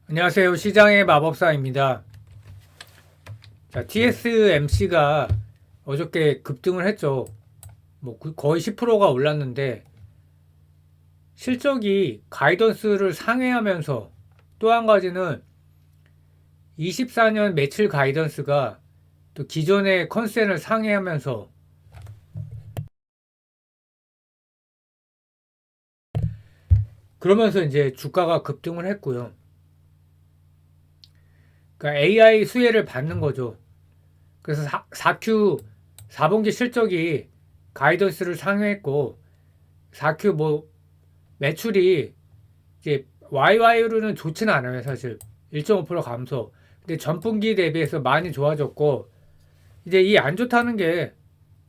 안녕하세요. 시장의 마법사입니다. 자, TSMC가 어저께 급등을 했죠. 거의 10%가 올랐는데 실적이 가이던스를 상회하면서 또 한 가지는 24년 매출 가이던스가 또 기존의 컨센을 상회하면서 그러면서 이제 주가가 급등을 했고요. 그러니까 AI 수혜를 받는 거죠. 그래서 4Q 4분기 실적이 가이던스를 상회했고 4Q 매출이 이제 YY로는 좋지는 않아요, 사실. 1.5% 감소. 근데 전분기 대비해서 많이 좋아졌고 이제 이 안 좋다는 게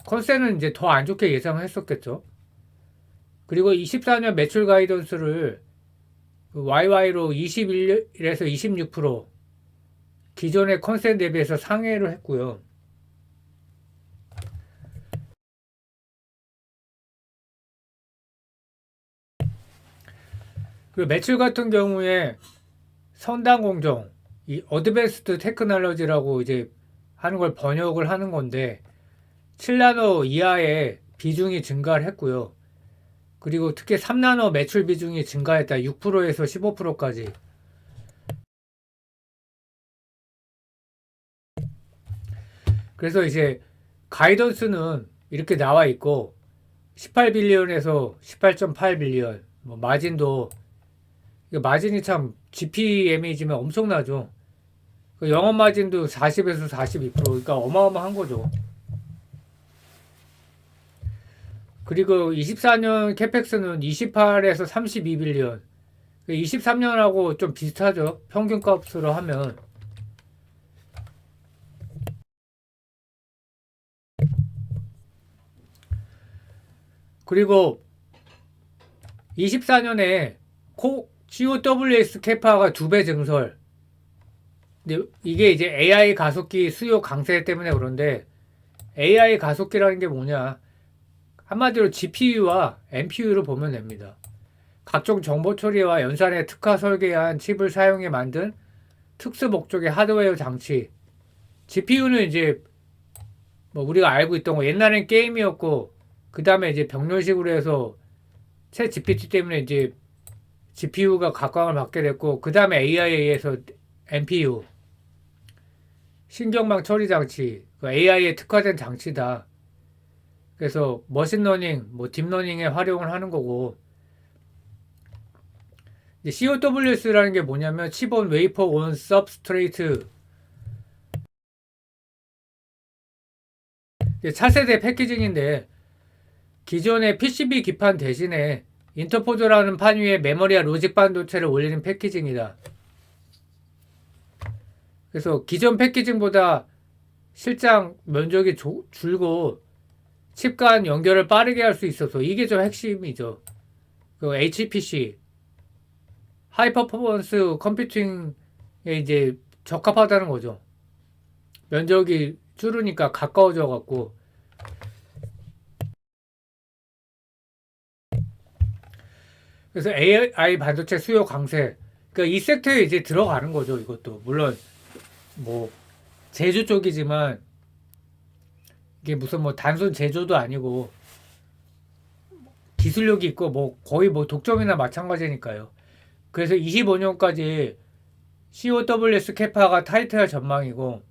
컨센은 이제 더 안 좋게 예상을 했었겠죠. 그리고 24년 매출 가이던스를 YY로 21에서 26% 기존의 컨센 대비해서 상회를 했고요. 그리고 매출 같은 경우에 선단 공정, 이 어드밴스드 테크놀로지라고 이제 하는 걸 번역을 하는 건데 7나노 이하의 비중이 증가를 했고요. 그리고 특히 3나노 매출 비중이 증가했다. 6%에서 15%까지. 그래서 이제 가이던스는 이렇게 나와 있고 18빌리언에서 18.8빌리언. 마진도 마진이 참 GPM이지만 엄청나죠. 그 영업 마진도 40에서 42%. 그러니까 어마어마한 거죠. 그리고 24년 캐펙스는 28에서 32빌리언. 23년하고 좀 비슷하죠. 평균 값으로 하면. 그리고 24년에 COWS 캐파가 2배 증설. 근데 이게 이제 AI 가속기 수요 강세 때문에 그런데 AI 가속기라는 게 뭐냐? 한마디로 GPU와 NPU를 보면 됩니다. 각종 정보 처리와 연산에 특화 설계한 칩을 사용해 만든 특수 목적의 하드웨어 장치. GPU는 이제 우리가 알고 있던 거 옛날엔 게임이었고 그 다음에 이제 병렬식으로 해서 챗 GPT 때문에 이제 GPU가 각광을 받게 됐고 그 다음에 AI에서 NPU 신경망 처리 장치 AI에 특화된 장치다. 그래서 머신러닝, 딥러닝에 활용을 하는 거고 COWS라는 게 뭐냐면 칩온 웨이퍼 온 서브스트레이트 차세대 패키징인데 기존의 PCB 기판 대신에 인터포저라는 판 위에 메모리와 로직 반도체를 올리는 패키징이다. 그래서 기존 패키징보다 실장 면적이 줄고 칩 간 연결을 빠르게 할 수 있어서 이게 좀 핵심이죠. 그 HPC 하이 퍼포먼스 컴퓨팅에 이제 적합하다는 거죠. 면적이 줄으니까 가까워져 갖고 그래서 AI 반도체 수요 강세. 그러니까 이 섹터에 이제 들어가는 거죠. 이것도 물론 제조 쪽이지만 이게 무슨 단순 제조도 아니고 기술력이 있고 거의 독점이나 마찬가지니까요. 그래서 25년까지 COWS 캐파가 타이트할 전망이고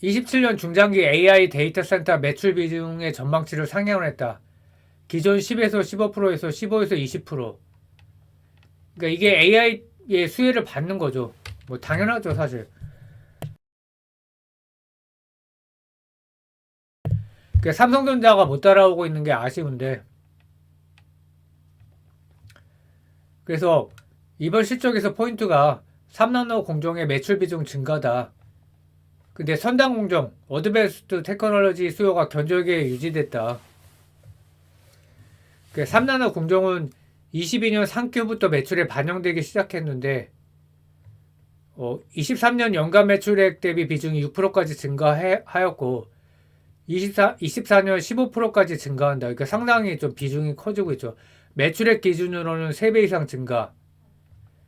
27년 중장기 AI 데이터 센터 매출 비중의 전망치를 상향했다. 기존 10에서 15%에서 15에서 20%. 그러니까 이게 AI의 수혜를 받는 거죠. 당연하죠, 사실. 그러니까 삼성전자가 못 따라오고 있는 게 아쉬운데. 그래서 이번 실적에서 포인트가 3나노 공정의 매출 비중 증가다. 근데 선단 공정, 어드밴스드 테크놀로지 수요가 견조하게 유지됐다. 3나노 공정은 22년 상큐부터 매출에 반영되기 시작했는데 23년 연간 매출액 대비 비중이 6%까지 증가하였고 24년 15%까지 증가한다. 그러니까 상당히 좀 비중이 커지고 있죠. 매출액 기준으로는 3배 이상 증가.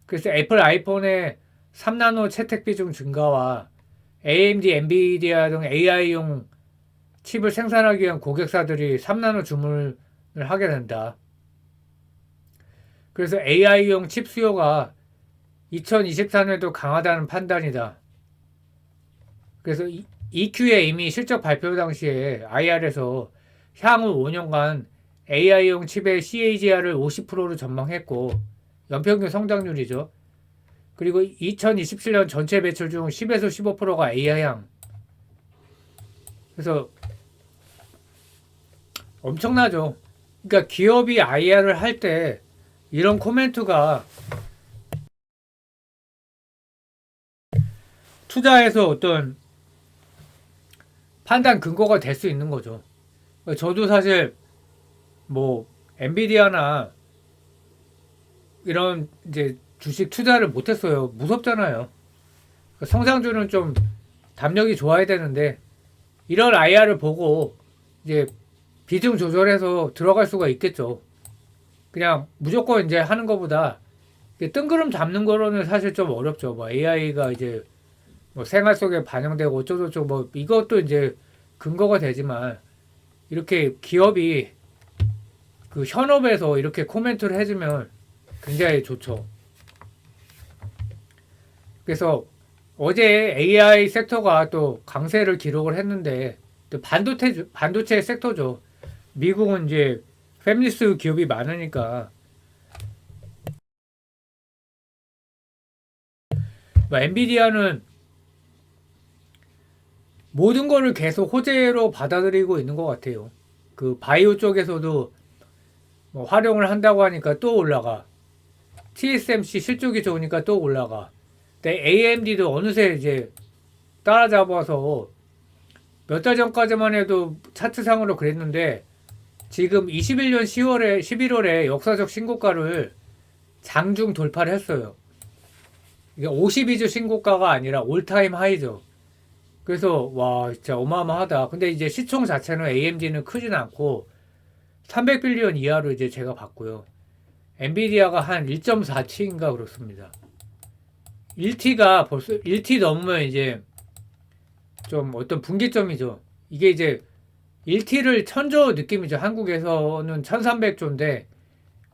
그래서 애플 아이폰의 3나노 채택 비중 증가와 AMD, 엔비디아 등 AI용 칩을 생산하기 위한 고객사들이 3나노 주문을 하게 된다. 그래서 AI용 칩 수요가 2024년에도 강하다는 판단이다. 그래서 EQ에 이미 실적 발표 당시에 IR에서 향후 5년간 AI용 칩의 CAGR을 50%로 전망했고, 연평균 성장률이죠. 그리고 2027년 전체 매출 중 10에서 15%가 AI향. 그래서 엄청나죠. 그러니까 기업이 IR을 할 때 이런 코멘트가 투자에서 어떤 판단 근거가 될 수 있는 거죠. 저도 사실 뭐 엔비디아나 이런 이제 주식 투자를 못했어요. 무섭잖아요. 성장률은 좀 담력이 좋아야 되는데 이런 IR을 보고 이제 비중 조절해서 들어갈 수가 있겠죠. 그냥 무조건 이제 하는 것보다 뜬구름 잡는 거로는 사실 좀 어렵죠. 뭐 AI가 이제 뭐 생활 속에 반영되고 어쩌고저쩌고 뭐 이것도 이제 근거가 되지만 이렇게 기업이 그 현업에서 이렇게 코멘트를 해주면 굉장히 좋죠. 그래서 어제 AI 섹터가 또 강세를 기록을 했는데 또 반도체 섹터죠. 미국은 이제 팹리스 기업이 많으니까 뭐 엔비디아는 모든 거를 계속 호재로 받아들이고 있는 것 같아요. 그 바이오 쪽에서도 뭐 활용을 한다고 하니까 또 올라가. TSMC 실적이 좋으니까 또 올라가. 근데 AMD도 어느새 이제 따라잡아서 몇 달 전까지만 해도 차트상으로 그랬는데 지금 21년 10월에 11월에 역사적 신고가를 장중 돌파를 했어요. 이게 52주 신고가가 아니라 올타임 하이죠. 그래서 와 진짜 어마어마하다. 근데 이제 시총 자체는 AMD는 크진 않고 300빌리언 이하로 이제 제가 봤고요. 엔비디아가 한 1.4T인가 그렇습니다. 1T가 벌써 1T 넘으면 이제 좀 어떤 분기점이죠. 이게 이제 1T를 1000조 느낌이죠. 한국에서는 1300조인데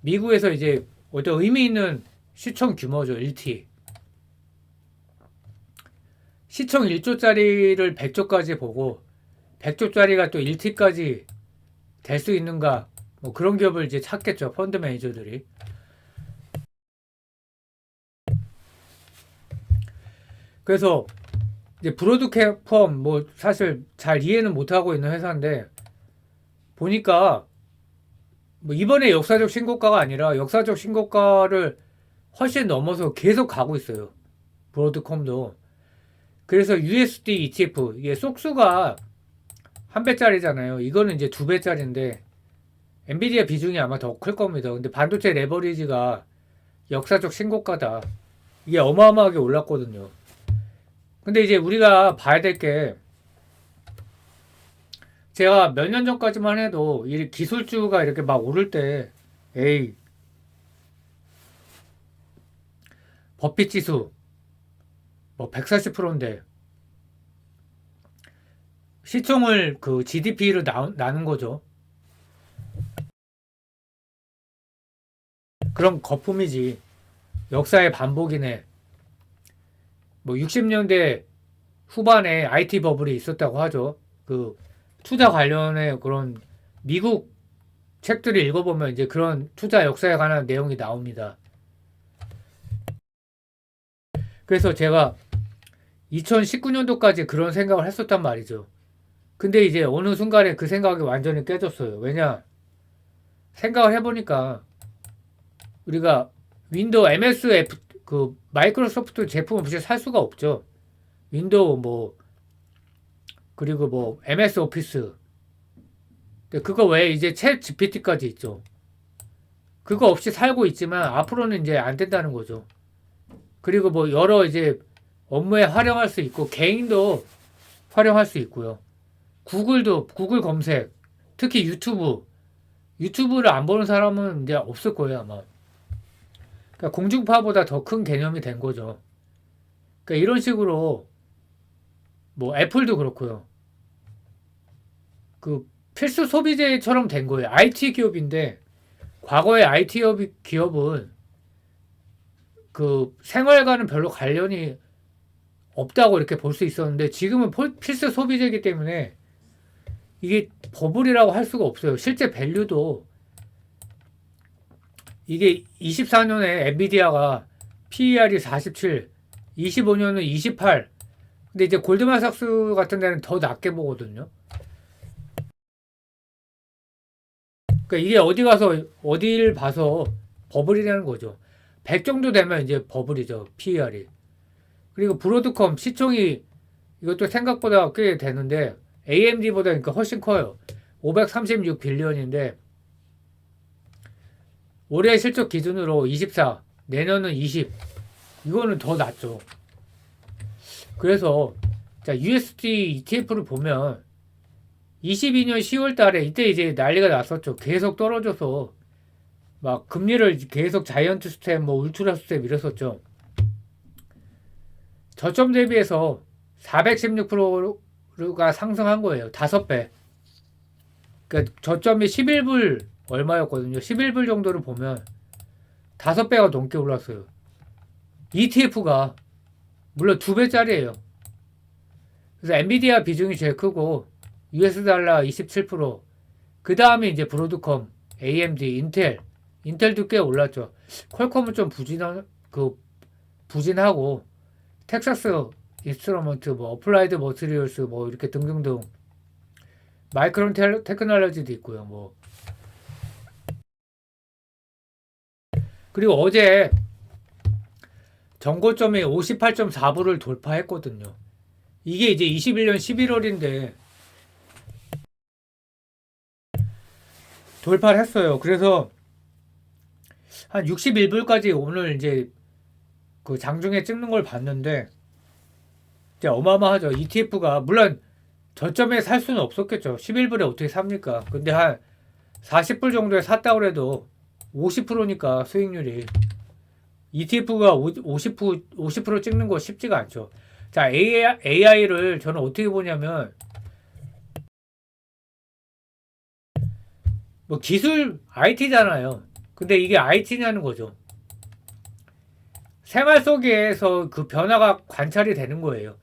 미국에서 이제 어떤 의미 있는 시총 규모죠. 1T. 시총 1조짜리를 100조까지 보고 100조짜리가 또 1T까지 될 수 있는가 뭐 그런 기업을 이제 찾겠죠. 펀드 매니저들이. 그래서 이제 브로드캠 뭐 사실 잘 이해는 못하고 있는 회사인데 보니까 뭐 이번에 역사적 신고가가 아니라 역사적 신고가를 훨씬 넘어서 계속 가고 있어요. 브로드컴도. 그래서 USD ETF 이게 속수가 한 배짜리잖아요. 이거는 이제 두 배짜리인데 엔비디아 비중이 아마 더 클 겁니다. 근데 반도체 레버리지가 역사적 신고가다. 이게 어마어마하게 올랐거든요. 근데 이제 우리가 봐야 될 게 제가 몇 년 전까지만 해도 이 기술주가 이렇게 막 오를 때 에이 버핏 지수 뭐 140%인데 시총을 그 GDP로 나눈 거죠. 그럼 거품이지. 역사의 반복이네. 뭐 60년대 후반에 IT 버블이 있었다고 하죠. 그 투자 관련의 그런 미국 책들을 읽어보면 이제 그런 투자 역사에 관한 내용이 나옵니다. 그래서 제가 2019년도까지 그런 생각을 했었단 말이죠. 근데 이제 어느 순간에 그 생각이 완전히 깨졌어요. 왜냐? 생각을 해보니까 우리가 윈도우 MSF 그 마이크로소프트 제품을 굳이 살 수가 없죠. 윈도우 뭐 그리고 뭐 MS 오피스 그거 외에 이제 챗 GPT까지 있죠. 그거 없이 살고 있지만 앞으로는 이제 안 된다는 거죠. 그리고 뭐 여러 이제 업무에 활용할 수 있고 개인도 활용할 수 있고요. 구글 검색, 특히 유튜브 유튜브를 안 보는 사람은 이제 없을 거예요, 아마. 그러니까 공중파보다 더 큰 개념이 된 거죠. 그러니까 이런 식으로 뭐 애플도 그렇고요. 그 필수 소비재처럼 된 거예요. IT 기업인데 과거에 IT 기업은 그 생활과는 별로 관련이 없다고 이렇게 볼 수 있었는데 지금은 필수 소비재이기 때문에 이게 버블이라고 할 수가 없어요. 실제 밸류도 이게 24년에 엔비디아가 PER이 47, 25년은 28. 근데 이제 골드만삭스 같은 데는 더 낮게 보거든요. 그러니까 이게 어디 가서 어디를 봐서 버블이라는 거죠. 100 정도 되면 이제 버블이죠. PER이. 그리고 브로드컴 시총이 이것도 생각보다 꽤 되는데 AMD보다 그러니까 훨씬 커요. 536 빌리언인데 올해 실적 기준으로 24, 내년은 20. 이거는 더 낮죠. 그래서 자, USD ETF를 보면 22년 10월 달에 이때 이제 난리가 났었죠. 계속 떨어져서 막 금리를 계속 자이언트 스텝, 뭐 울트라 스텝 이랬었죠. 저점 대비해서 416%가 상승한 거예요. 5배. 그러니까 저점이 11불 얼마였거든요. 11불 정도를 보면 5배가 넘게 올랐어요. ETF가 물론 2배짜리예요. 그래서 엔비디아 비중이 제일 크고 US 달러 27%. 그 다음에 이제 브로드컴, AMD, 인텔도 꽤 올랐죠. 퀄컴은 좀 부진하고 텍사스 인스트루먼트, 뭐 어플라이드 머티리얼스 뭐 이렇게 등등등 마이크론 테크놀로지도 있고요. 뭐 그리고 어제 정고점이 58.4불을 돌파했거든요. 이게 이제 21년 11월인데 돌파를 했어요. 그래서 한 61불까지 오늘 이제 그 장중에 찍는 걸 봤는데 이제 어마어마하죠. ETF가 물론 저점에 살 수는 없었겠죠. 11불에 어떻게 삽니까? 근데 한 40불 정도에 샀다고 해도 50%니까 수익률이 ETF가 50% 찍는 거 쉽지가 않죠. 자, AI를 저는 어떻게 보냐면 뭐 기술 IT잖아요. 근데 이게 IT냐는 거죠. 생활 속에서 그 변화가 관찰이 되는 거예요.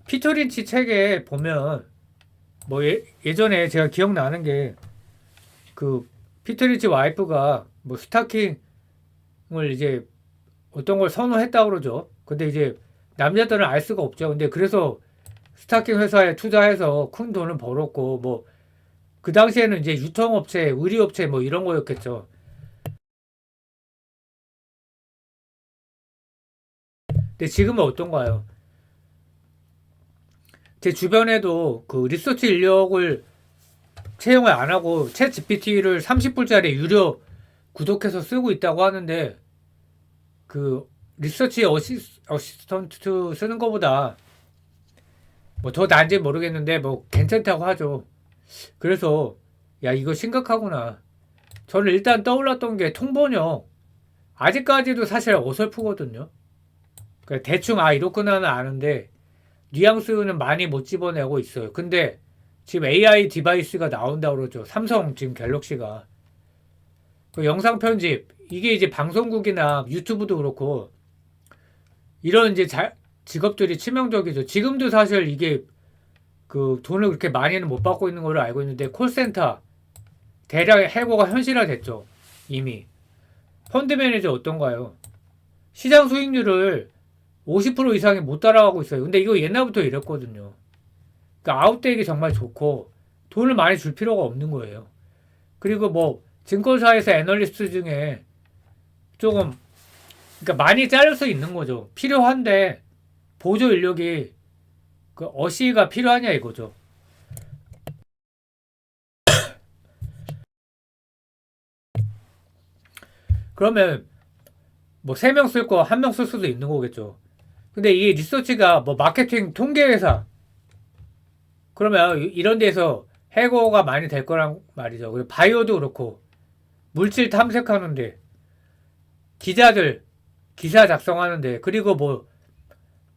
피터 린치 책에 보면 뭐 예전에 제가 기억나는 게 그 피터 린치 와이프가 뭐 스타킹을 이제 어떤 걸 선호했다고 그러죠. 근데 이제 남자들은 알 수가 없죠. 근데 그래서 스타킹 회사에 투자해서 큰 돈을 벌었고 뭐 그 당시에는 이제 유통업체, 의류업체 뭐 이런 거였겠죠. 근데 지금은 어떤가요? 제 주변에도 그 리서치 인력을 채용을 안 하고 챗 GPT를 30불짜리 유료 구독해서 쓰고 있다고 하는데 그 리서치 어시스턴트 쓰는 것보다 뭐 더 나은지 모르겠는데 뭐 괜찮다고 하죠. 그래서 야 이거 심각하구나. 저는 일단 떠올랐던 게 통번역 아직까지도 사실 어설프거든요. 그러니까 대충 이렇구나는 아는데 뉘앙스는 많이 못 집어내고 있어요. 근데 지금 AI 디바이스가 나온다 그러죠. 삼성 지금 갤럭시가 그 영상 편집 이게 이제 방송국이나 유튜브도 그렇고 이런 이제 직업들이 치명적이죠. 지금도 사실 이게 그 돈을 그렇게 많이는 못 받고 있는 걸로 알고 있는데 콜센터 대량 해고가 현실화됐죠. 이미 펀드 매니저 어떤가요? 시장 수익률을 50% 이상이 못 따라가고 있어요. 근데 이거 옛날부터 이랬거든요. 그러니까 아웃되기 정말 좋고 돈을 많이 줄 필요가 없는 거예요. 그리고 뭐 증권사에서 애널리스트 중에 조금 그러니까 많이 자를 수 있는 거죠. 필요한데 보조 인력이 그 어시가 필요하냐 이거죠. 그러면 뭐 3명 쓸 거 1명 쓸 수도 있는 거겠죠. 근데 이게 리서치가 뭐 마케팅 통계회사 그러면 이런 데서 해고가 많이 될 거란 말이죠. 그리고 바이오도 그렇고 물질 탐색하는데, 기자들 기사 작성하는데, 그리고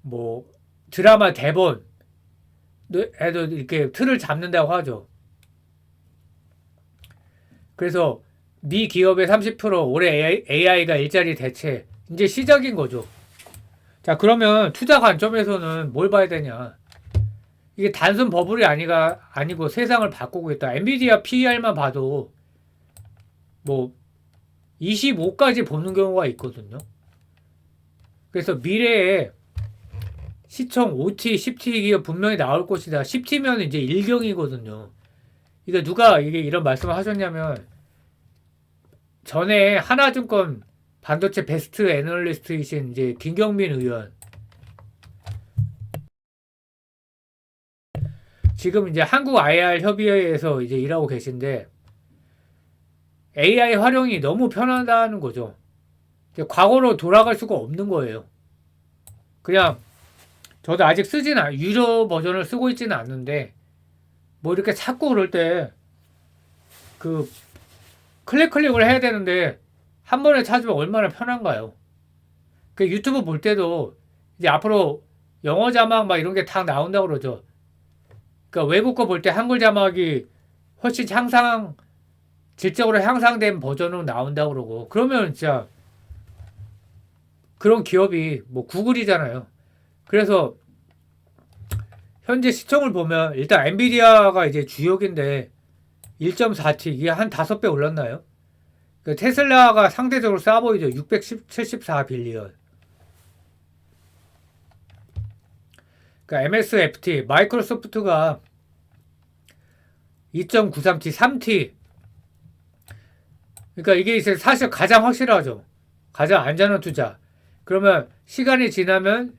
뭐 드라마 대본 애도 이렇게 틀을 잡는다고 하죠. 그래서 미 기업의 30% 올해 AI가 일자리 대체 이제 시작인 거죠. 자, 그러면 투자 관점에서는 뭘 봐야 되냐? 이게 단순 버블이 아니고 세상을 바꾸고 있다. 엔비디아 PER만 봐도 뭐 25까지 보는 경우가 있거든요. 그래서 미래에 시청 5T, 10T 기업 분명히 나올 것이다. 10T면 이제 일경이거든요. 이게 누가 이게 이런 말씀을 하셨냐면, 전에 하나증권 반도체 베스트 애널리스트이신 이제 김경민 의원, 지금 이제 한국 IR 협의회에서 이제 일하고 계신데, AI 활용이 너무 편하다는 거죠. 과거로 돌아갈 수가 없는 거예요. 그냥 저도 아직 유료 버전을 쓰고 있지는 않는데, 뭐 이렇게 찾고 그럴 때 그 클릭을 해야 되는데 한 번에 찾으면 얼마나 편한가요? 그 유튜브 볼 때도 이제 앞으로 영어 자막 막 이런 게 다 나온다고 그러죠. 그러니까 외국 거 볼 때 한글 자막이 훨씬 질적으로 향상된 버전으로 나온다고 그러고, 그러면 진짜 그런 기업이 뭐 구글이잖아요. 그래서 현재 시청을 보면 일단 엔비디아가 이제 주역인데 1.4T 이게 한 5배 올랐나요? 그 테슬라가 상대적으로 싸 보이죠. 674빌리언. 그러니까 MSFT 마이크로소프트가 2.93T, 3T. 그러니까 이게 이제 사실 가장 확실하죠. 가장 안전한 투자. 그러면 시간이 지나면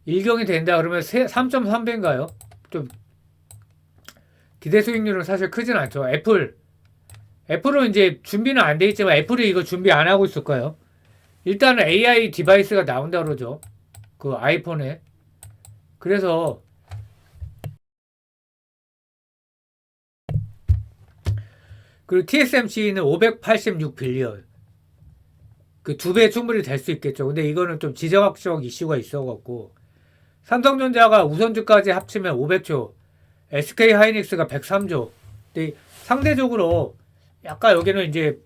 일경이 된다 그러면 3.3배인가요? 좀 기대 수익률은 사실 크진 않죠. 애플은 이제 준비는 안 돼 있지만 애플이 이거 준비 안 하고 있을까요? 일단은 AI 디바이스가 나온다 그러죠. 그 아이폰에. 그래서 그리고 TSMC는 586빌리언. 그 2배 충분히 될 수 있겠죠. 근데 이거는 좀 지정학적 이슈가 있어갖고, 삼성전자가 우선주까지 합치면 500조, SK 하이닉스가 103조. 근데 상대적으로 약간 여기는 이제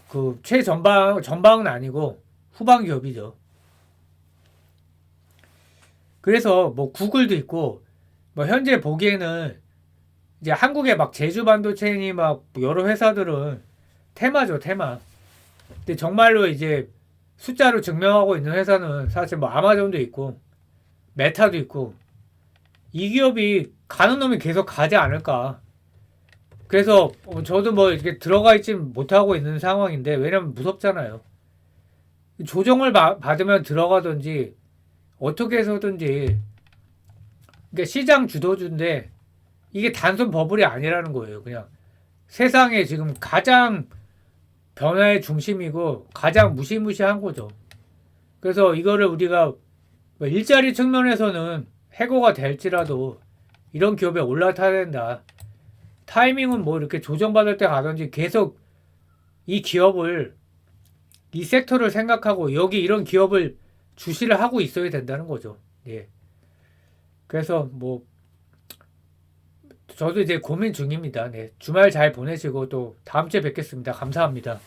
그 전방은 아니고 후방 기업이죠. 그래서 뭐 구글도 있고, 뭐 현재 보기에는 이제 한국의 막 제주 반도체니 막 여러 회사들은 테마죠, 테마. 근데 정말로 이제 숫자로 증명하고 있는 회사는 사실 뭐 아마존도 있고 메타도 있고, 이 기업이 가는 놈이 계속 가지 않을까. 그래서 저도 뭐 이렇게 들어가 있지 못하고 있는 상황인데, 왜냐면 무섭잖아요. 조정을 받으면 들어가든지 어떻게 해서든지. 그러니까 시장 주도주인데 이게 단순 버블이 아니라는 거예요. 그냥 세상에 지금 가장 변화의 중심이고 가장 무시무시한 거죠. 그래서 이거를 우리가 뭐 일자리 측면에서는 해고가 될지라도 이런 기업에 올라타야 된다. 타이밍은 뭐 이렇게 조정받을 때 가든지 계속 이 기업을, 이 섹터를 생각하고 여기 이런 기업을 주시를 하고 있어야 된다는 거죠. 예. 그래서 뭐 저도 이제 고민 중입니다. 네. 주말 잘 보내시고 또 다음 주에 뵙겠습니다. 감사합니다.